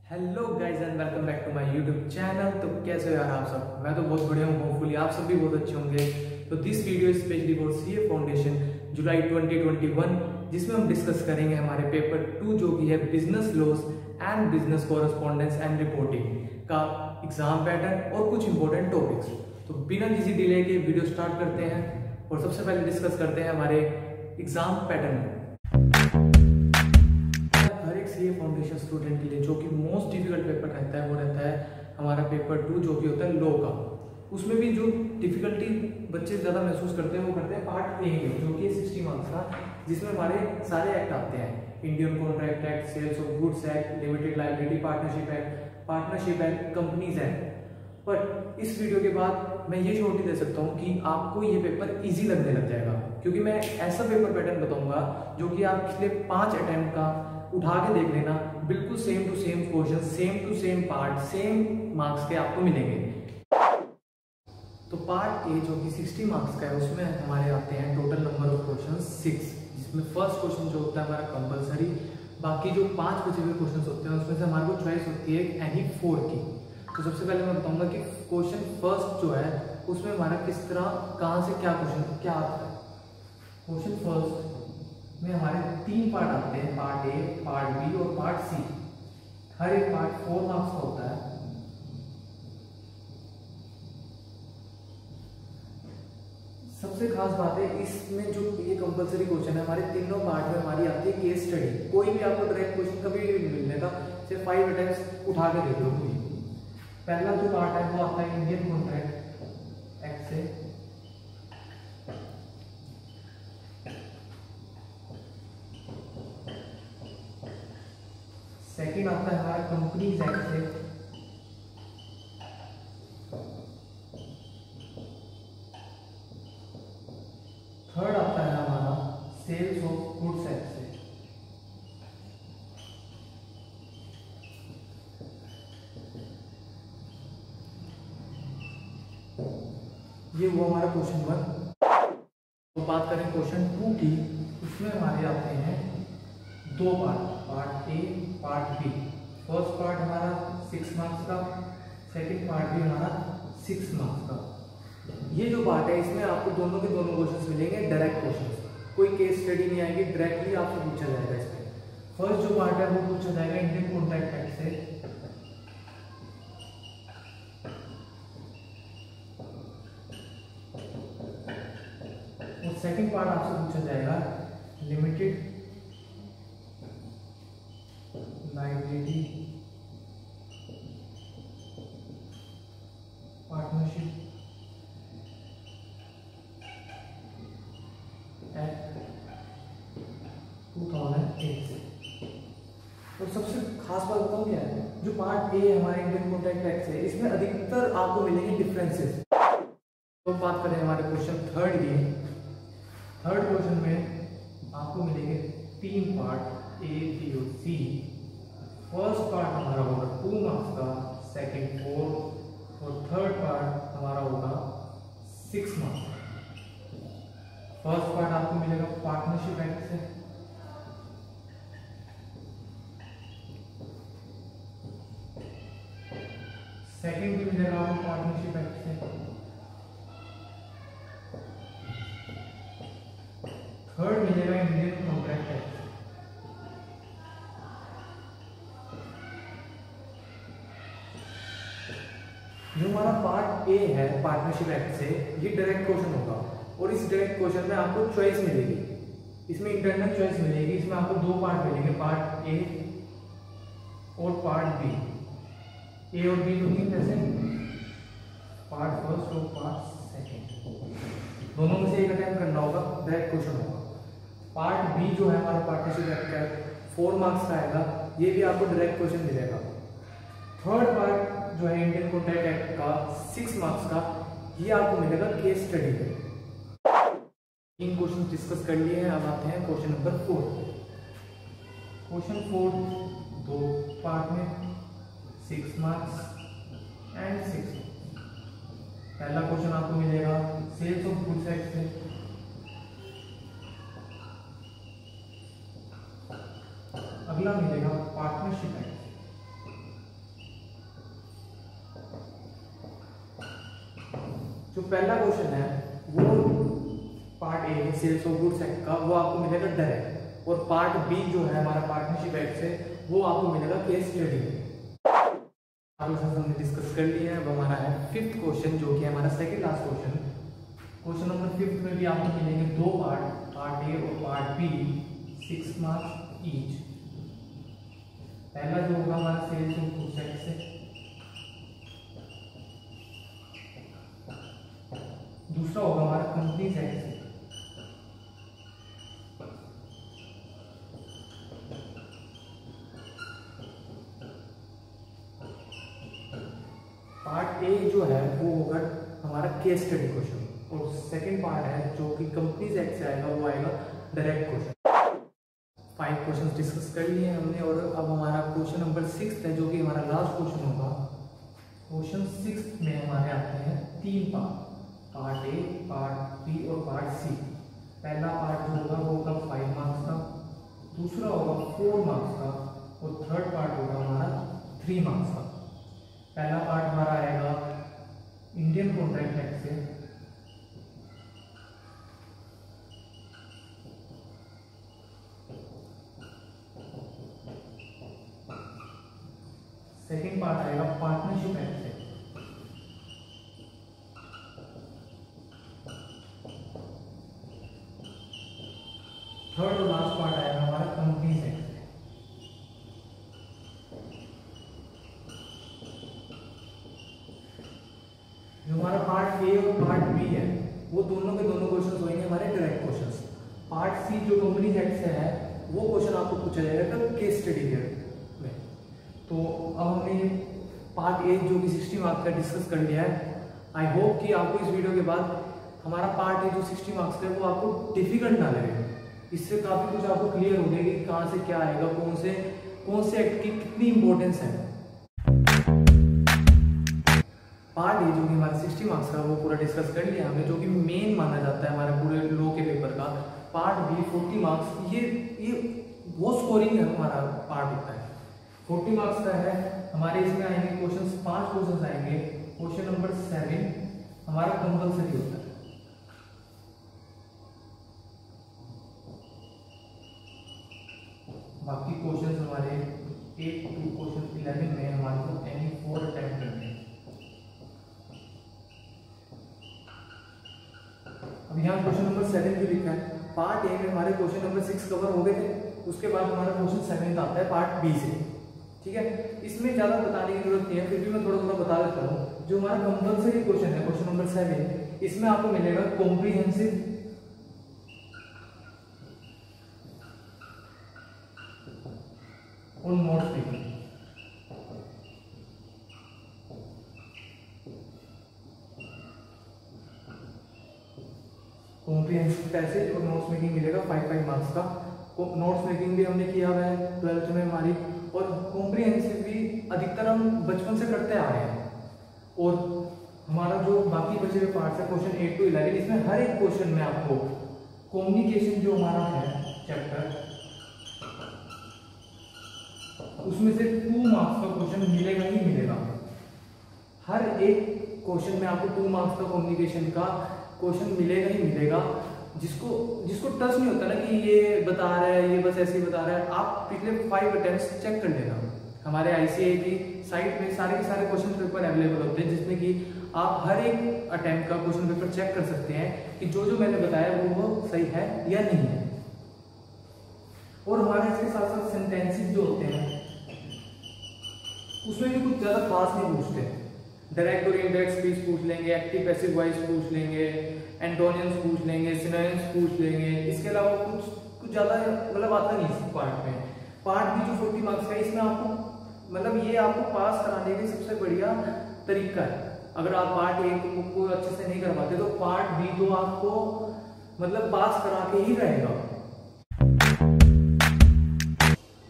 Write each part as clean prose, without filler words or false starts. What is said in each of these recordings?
Hello guys and welcome back to my YouTube channel. तो कैसे हो यार आप सब? मैं तो बहुत बढ़िया हूँ। होपफुली आप सब भी बहुत अच्छे होंगे। तो this video specially for CA foundation July 2021, जिसमें हम डिस्कस करेंगे हमारे पेपर 2 जो कि है business loss and business correspondence and reporting का एग्जाम पैटर्न और कुछ इंपॉर्टेंट टॉपिक्स। तो बिना किसी डिले के वीडियो स्टार्ट करते हैं और सबसे पहले डिस्कस करते हैं हमारे एग्जाम पैटर्न को। हर एक सीए फाउंडेशन स्टूडेंट के लिए जो कि मोस्ट डिफिकल्ट पेपर रहता है वो रहता है हमारा पेपर 2 जो कि होता है लॉ का। उसमें भी जो डिफिकल्टी बच्चे ज़्यादा महसूस करते हैं वो करते हैं पार्ट ए में, जो कि 60 मार्क्स का, जिसमें हमारे सारे एक्ट आते हैं। Indian contract act, sales of goods act, limited liability partnership act, companies act. But इस वीडियो के बाद मैं ये श्योरिटी दे सकता हूँ कि आपको ये पेपर इजी लगने लग जाएगा, क्योंकि मैं ऐसा पेपर पैटर्न बताऊंगा जो कि आप पिछले 5 अटेम्प्ट का उठा के देख लेना, बिल्कुल same to same question, same to same part, same marks के आपको मिलेंगे। तो पार्ट ए जो कि 60 मार्क्स का है, उसमें हमारे आते हैं टोटल नंबर ऑफ क्वेश्चन 6, जिसमें फर्स्ट क्वेश्चन जो होता है हमारा कंपलसरी। बाकी जो 5 बचे हुए क्वेश्चन होते हैं उसमें से हमारे को चॉइस होती है एनी 4 की। तो सबसे पहले मैं बताऊंगा कि क्वेश्चन फर्स्ट जो है उसमें हमारा किस तरह कहाँ से क्या क्वेश्चन क्या आता है। क्वेश्चन फर्स्ट में हमारे 3 पार्ट आते हैं, पार्ट ए, पार्ट बी और पार्ट सी। हर एक पार्ट 4 मार्क्स का होता है। सबसे खास बात है इसमें जो ये कंपलसरी क्वेश्चन है, हमारे तीनों पार्ट में हमारी आती है केस स्टडी। कोई भी आपको डायरेक्ट क्वेश्चन कभी भी नहीं मिलने का, सिर्फ 5 अटेम्प्ट्स उठा के देख लो कोई। पहला जो पार्ट है वो आता है इंडियन कॉन्ट्रैक्ट एक्ट से। सेकंड आता है हमारा कंपनीज एक्ट से। थर्ड आता है हमारा सेल्स ऑफ गुड्स एक्ट से। ये हुआ हमारा क्वेश्चन 1। तो बात करें क्वेश्चन 2 की, उसमें हमारे आते हैं 2 part, part A, part B. First part हमारा 6 मार्क्स का, सेकंड पार्ट भी हमारा 6 मार्क्स का। ये जो पार्ट है इसमें आपको दोनों के दोनों क्वेश्चंस मिलेंगे, डायरेक्ट क्वेश्चंस, कोई केस स्टडी नहीं आएगी, डायरेक्टली आपसे पूछा जाएगा। इसमें फर्स्ट जो पार्ट है वो पूछा जाएगा इंडियन कॉन्ट्रैक्ट एक्ट से। और सेकंड पार्ट आपसे पूछा जाएगा लिमिटेड लायबिलिटी पार्टनरशिप एक्ट 2008। तो सबसे खास बात बताऊं क्या है, जो पार्ट ए हमारे इंडियन कॉन्ट्रैक्ट एक्ट से, इसमें अधिकतर आपको मिलेंगे डिफरेंसेस। तो बात करें हमारे क्वेश्चन थर्ड की, थर्ड क्वेश्चन में आपको मिलेंगे 3 पार्ट ए, बी और सी। फर्स्ट पार्ट हमारा होगा 2 मार्क्स का, सेकंड 4 और थर्ड पार्ट हमारा होगा 6 मार्क्स का। फर्स्ट पार्ट आपको मिलेगा पार्टनरशिप एक्ट से। सेकंड भी मिलेगा आपको पार्टनरशिप एक्ट से। थर्ड मिलेगा इंडियन कॉन्ट्रैक्ट एक्ट। जो हमारा पार्ट ए है पार्टनरशिप एक्ट से, ये डायरेक्ट क्वेश्चन होगा और इस डायरेक्ट क्वेश्चन में आपको चॉइस मिलेगी। इसमें इंटरनल चॉइस मिलेगी। इसमें आपको 2 पार्ट मिलेंगे, पार्ट ए और पार्ट बी। ए और बी तो नहीं, जैसे पार्ट फर्स्ट और पार्ट सेकंड, दोनों में से एक अटेम्प्ट करना होगा, डायरेक्ट क्वेश्चन होगा। पार्ट बी जो है हमारा पार्टनरशिप एक्ट का 4 मार्क्स का आएगा, ये भी आपको डायरेक्ट क्वेश्चन मिलेगा। थर्ड पार्ट जो है इंडियन कॉन्ट्रैक्ट एक्ट का 6 मार्क्स का, ये आपको मिलेगा केस स्टडी में। 3 क्वेश्चन डिस्कस कर लिए हैं। अब आते हैं क्वेश्चन नंबर 4। क्वेश्चन 4 2 पार्ट में 6 मार्क्स एंड 6। पहला क्वेश्चन आपको मिलेगा सेल्स ऑफ गुड्स एक्ट से। अगला मिलेगा पार्टनरशिप एक्ट। जो पहला क्वेश्चन है वो part A sales of goods act का, वो आपको मिलेगा डायरेक्ट, और पार्ट बी जो है हमारा पार्टनरशिप एक्ट से, वो आपको मिलेगा केस स्टडी में। हमने डिस्कस कर लिया है। अब हमारा है फिफ्थ क्वेश्चन, जो कि हमारा second last question. Question number fifth में भी आपको मिलेंगे दो पार्ट, पार्ट ए और पार्ट बी, 6 मार्क्स ईच। पहला जो होगा हमारा सेल्स ऑफ गुड्स एक्ट से, दूसरा होगा हमारा कंपनीज एक्ट से। पार्ट ए जो है वो होगा हमारा केस स्टडी क्वेश्चन, और सेकंड पार्ट है जो कि कंपनीज एक्ट से आएगा, वो आएगा डायरेक्ट क्वेश्चन। 5 क्वेश्चन डिस्कस कर लिए हमने, और अब हमारा क्वेश्चन नंबर 6 है, जो कि हमारा लास्ट क्वेश्चन होगा। क्वेश्चन 6 में हमारे आते हैं 3 part, part A, part B और पार्ट सी। पहला पार्ट जो होगा वो होगा 5 मार्क्स का, दूसरा होगा 4 मार्क्स का, और थर्ड पार्ट होगा हमारा 3 मार्क्स का। पहला पार्ट हमारा आएगा इंडियन कॉन्ट्रैक्ट एक्ट से, सेकंड पार्ट आएगा पार्टनरशिप एक्ट से, थर्ड और लास्ट पार्ट आएगा हमारा कंपनीज एक्ट से। जो हमारा पार्ट ए और पार्ट बी है, वो दोनों के दोनों क्वेश्चन होंगे हमारे डायरेक्ट क्वेश्चंस। पार्ट सी जो कंपनीज एक्ट से है, वो क्वेश्चन आपको पूछा जाएगा केस स्टडी में। तो अब हमने पार्ट ए जो कि 60 मार्क्स का डिस्कस कर लिया है। आई होप कि आपको इस वीडियो के बाद हमारा पार्ट ए जो 60 मार्क्स का है वो आपको डिफिकल्ट ना लगे। इससे काफ़ी कुछ आपको क्लियर हो गया कि कहाँ से क्या आएगा, कौन से एक्ट की कितनी इंपॉर्टेंस है। पार्ट ए जो कि हमारा 60 मार्क्स का वो पूरा डिस्कस कर लिया हमने, जो कि मेन माना जाता है हमारे पूरे लॉ के पेपर का। पार्ट बी 40 मार्क्स, ये वो स्कोरिंग है हमारा पार्ट होता है, 40 मार्क्स का है। हमारे इसमें आएंगे क्वेश्चन, 5 क्वेश्चन आएंगे। क्वेश्चन नंबर 7 हमारा कंपल्सरी होता है, बाकी क्वेश्चन हमारे 8 to क्वेश्चन 11 में हमारे को एनी 4 अटेम्प्ट करने हैं। अब यहाँ क्वेश्चन नंबर 7 भी लिखा है। पार्ट ए में हमारे क्वेश्चन नंबर 6 कवर हो गए थे, उसके बाद हमारा क्वेश्चन 7 आता है पार्ट बी से। ठीक है, इसमें ज़्यादा बताने की जरूरत नहीं है, फिर भी मैं थोड़ा थोड़ा बता देता हूँ। जो हमारा कंपल्सरी क्वेश्चन है क्वेश्चन नंबर 7, इसमें आपको मिलेगा कॉम्प्रिहेंसिव और नोट स्पीकिंग। कॉम्प्रिहेंसिव पैसेज और नोट्स मेकिंग मिलेगा 5 मार्क्स का। नोट्स मेकिंग भी हमने किया हुआ है 12th में हमारी, और कॉम्प्रिहेंसिव भी अधिकतर हम बचपन से करते आ रहे हैं। और हमारा जो बाकी बचे हुए पार्ट्स है क्वेश्चन 8 to 11, इसमें हर एक क्वेश्चन में आपको कम्युनिकेशन जो हमारा है चैप्टर, उसमें से 2 मार्क्स का क्वेश्चन मिलेगा ही मिलेगा। हर एक क्वेश्चन में आपको 2 मार्क्स का कम्युनिकेशन का क्वेश्चन मिलेगा ही मिलेगा। जिसको टच नहीं होता ना कि ये बता रहा है, ये बस ऐसे ही बता रहा है, आप पिछले 5 अटेम्प्ट्स चेक कर लेना। हमारे ICAI की साइट में सारे के सारे क्वेश्चन पेपर अवेलेबल होते हैं, जिसमें कि आप हर एक अटेम्प्ट का क्वेश्चन पेपर चेक कर सकते हैं कि जो मैंने बताया वो सही है या नहीं है। और हमारे इसके साथ साथ सेंटेंसेस जो होते हैं उसमें भी कुछ ज़्यादा खास नहीं पूछते। डायरेक्ट और इनडायरेक्ट स्पीच पूछ लेंगे, एक्टिव पैसिव वॉइस पूछ लेंगे, एंटोनिम्स पूछ लेंगे, सिनोनिम्स पूछ लेंगे। इसके अलावा कुछ ज़्यादा मतलब आता नहीं इस पार्ट में। पार्ट भी जो 40 मार्क्स का है, इसमें आपको मतलब ये आपको पास कराने की सबसे बढ़िया तरीका है। अगर आप पार्ट ए को अच्छे से नहीं कर पाते तो पार्ट बी तो आपको मतलब पास करा के ही रहेगा।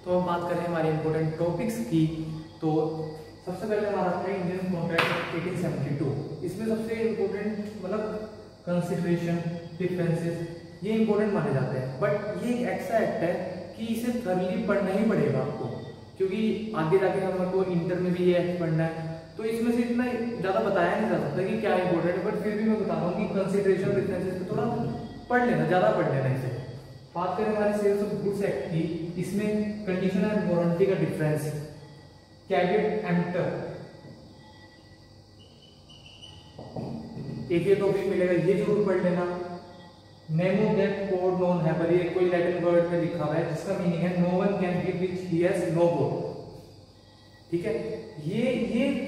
तो अब बात करें हमारे इंपॉर्टेंट टॉपिक्स की, तो सबसे पहले हमारा है इंडियन कॉन्ट्रैक्ट 1872। इसमें सबसे इम्पोर्टेंट मतलब कंसिडरेशन, डिफरेंसेस, ये इंपॉर्टेंट माने जाते हैं। बट ये एक ऐसा एक्ट है कि इसे थर्ली पढ़ना ही पड़ेगा आपको, क्योंकि आगे जाके हमको इंटर में भी ये एक्ट पढ़ना है। तो इसमें से इतना ज्यादा बताया नहीं जा सकता कि क्या इंपॉर्टेंट है, बट फिर भी मैं बता रहा हूँ कि कंसिडरेशन डिफरेंसेस पे थोड़ा पढ़ लेना, ज्यादा पढ़ लेना इसे। बात करें हमारे सेल्स ऑफ गुड्स एक्ट की, इसमें कंडीशन एंड वारंटी का डिफरेंस, कैवेट एम्प्टर, एक ये टॉपिक मिलेगा, ये जरूर पढ़ लेना। नेमो दैट कोड नॉन है, पर ये कोई लैटिन वर्ड में लिखा हुआ है जिसका मीनिंग है no one can give which he has no code. ठीक है, ये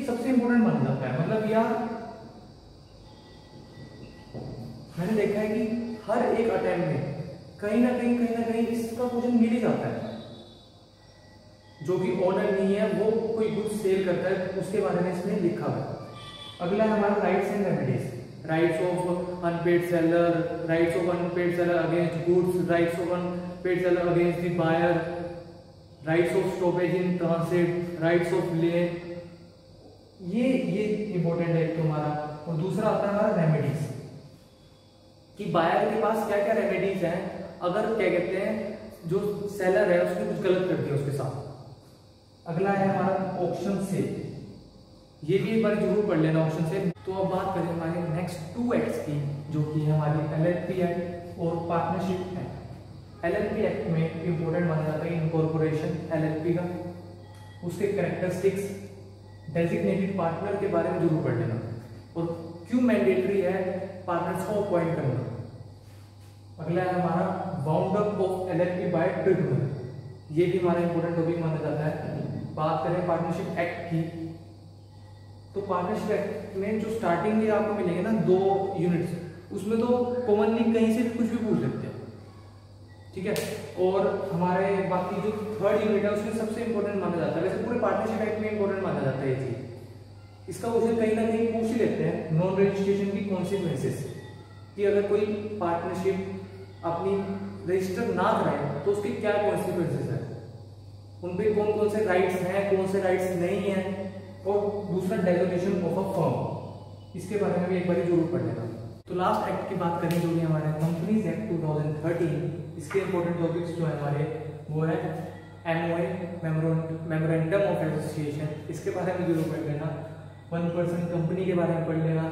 सबसे इंपॉर्टेंट माना जाता है। मतलब यार मैंने देखा है कि हर एक अटेम्प्ट में कहीं ना कहीं इसका क्वेश्चन मिल ही जाता है। जो भी ऑनर नहीं है वो कोई गुड सेल करता है, उसके बारे में इसमें लिखा हुआ है। अगला है हमारा rights and remedies, rights of unpaid seller, rights of unpaid seller against goods, rights of unpaid seller against the buyer, rights of stoppage in transit, rights of lien. ये इंपॉर्टेंट है एक तो हमारा। और दूसरा आता है हमारा रेमेडीज, कि बायर के पास क्या क्या रेमेडीज हैं अगर क्या कहते हैं जो सेलर है उसने कुछ गलत कर दिया उसके साथ। अगला है हमारा ऑप्शन से, ये भी एक बार जरूर पढ़ लेना ऑप्शन से। तो अब बात करें हमारे नेक्स्ट 2 एक्ट्स की, जो कि है हमारी LLP एक्ट और पार्टनरशिप एक्ट। LLP एक्ट में इंपॉर्टेंट माना जाता है इनकॉर्पोरेशन LLP का, उसके कैरेक्टरिस्टिक्स, डेजिग्नेटेड पार्टनर के बारे में जरूर पढ़ लेना, और क्यों मैंडेटरी है पार्टनर्स को अपॉइंट करना। अगला है हमारा bound up of LLP bye tribunal, ये भी हमारा इंपॉर्टेंट टॉपिक माना जाता है। बात करें पार्टनरशिप एक्ट की, तो पार्टनरशिप एक्ट में जो स्टार्टिंग में आपको मिलेंगे ना 2 यूनिट्स, उसमें तो कॉमनली कहीं से भी कुछ भी पूछ सकते हैं। ठीक है, और हमारे बाकी जो 3rd यूनिट है उसमें सबसे इंपॉर्टेंट माना जाता है। वैसे पूरे पार्टनरशिप एक्ट में इंपॉर्टेंट माना जाता है ये चीज। इसका क्वेश्चन कहीं ना कहीं पूछ ही लेते हैं, नॉन रजिस्ट्रेशन की कॉन्सिक्वेंसेस, कि अगर कोई पार्टनरशिप अपनी रजिस्टर ना कराए तो उसके क्या कॉन्सिक्वेंसेस है, उन पे कौन कौन से राइट्स हैं, कौन से राइट्स नहीं हैं, और दूसरा डेजोनेशन ऑफ अ फर्म, इसके बारे में भी एक बार जरूर पढ़ लेना। तो लास्ट एक्ट की बात करें जो कि हमारे कंपनीज एक्ट 2013, इसके इंपॉर्टेंट टॉपिक्स जो है हमारे वो है MOA, मेमोरेंडम ऑफ एसोसिएशन, इसके बारे में जरूर पढ़ लेना। 1% कंपनी के बारे में पढ़ लेना।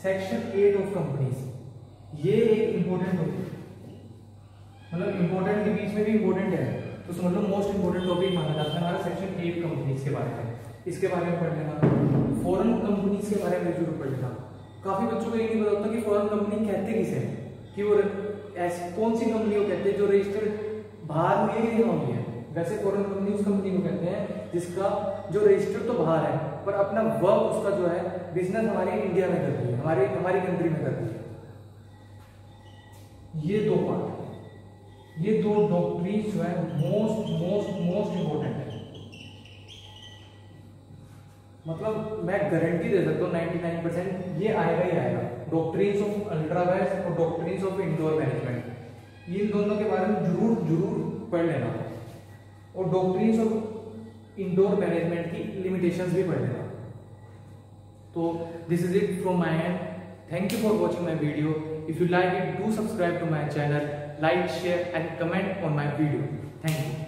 सेक्शन 8 ऑफ कंपनीज, ये एक इंपॉर्टेंट टॉपिक, मतलब इंपॉर्टेंट के बीच में भी इंपॉर्टेंट है, तो समझ लो मोस्ट इंपॉर्टेंट टॉपिक माना जाता है हमारा सेक्शन 8 कंपनीज के बारे में, इसके बारे में पढ़ लेना। फॉरेन कंपनीज के बारे में जरूर पढ़ लेना। काफी बच्चों को ये नहीं पता होता कि फॉरेन कंपनी कहते किसे हैं, कि वो ऐसी कौन सी कंपनी को कहते हैं जो रजिस्टर्ड बाहर हुई है या हुई है। वैसे फॉरेन कंपनी उस कंपनी को कहते हैं जिसका जो रजिस्टर्ड तो बाहर है पर अपना वर्क उसका जो है बिजनेस हमारे इंडिया में कर रही है, हमारी कंट्री में कर रही है। ये 2 पार्ट, ये 2 डॉक्ट्रिन्स जो है मोस्ट इंपॉर्टेंट है। मतलब मैं गारंटी दे सकता हूँ 99% ये आएगा ही आएगा। डॉक्ट्रिन्स ऑफ अल्ट्रावायर्स और डॉक्ट्रिन्स ऑफ इंडोर मैनेजमेंट, इन दोनों के बारे में जरूर पढ़ लेना, और डॉक्ट्रिन्स ऑफ इंडोर मैनेजमेंट की लिमिटेशंस भी पढ़ लेना। तो this is it from my end, thank you for watching my video. If you like it, do subscribe to my channel, like, share and comment on my video. Thank you.